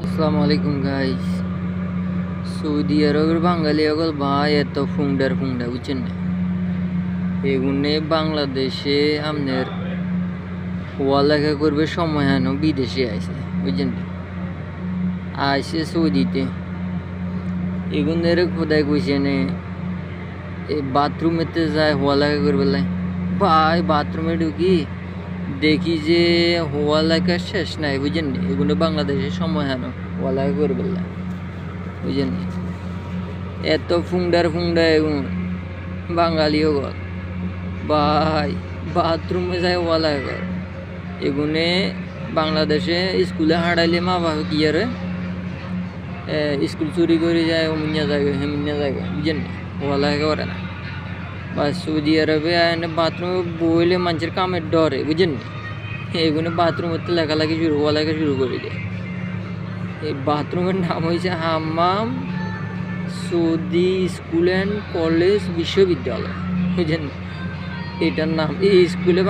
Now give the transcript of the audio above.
আসসালামু আলাইকুম guys. Saudi আরবের বাঙালি সকল ভাই এত ফুংডার বুঝছেন না? এগুনে বাংলাদেশে আপনার পড়ালেখা করবে সময় হেন বিদেশে আইসে বুঝছেন না? আইসে সৌদিতে এগুনের খোদাই কইছে নে এই বাথরুমেতে যায় পড়ালেখা করবে লাই। ভাই বাথরুমে ঢুকি দেখি যে পড়ালেখা শেষ নাই বুঝছেন না? এগুলো বাংলাদেশে সময় হেন পড়ালেখা করবে লাই বুঝছেন না? এত ফুংডা এগুন বাঙালিও গল ভাই বাথরুমে যায় ওয়ালা গল এগুনে বাংলাদেশে স্কুলে হাঁটাইলে মা বাবা কি আরে স্কুল চুরি করে যায় অমিনিয়া জায়গা হেমিনিয়া জায়গা বুঝছেন না? ওয়ালা করে না বা সৌদি আরবে এনে বাথরুমে বইলে মানুষের কামের ডরে বুঝছেন না? এগুলো বাথরুমের লেখালেখি ওয়ালাকে শুরু করে দেয়। এই বাথরুমের নাম হয়েছে হাম্মাম সৌদি স্কুল অ্যান্ড কলেজ বিশ্ববিদ্যালয় বুঝছেন? এটার নাম এই স্কুলে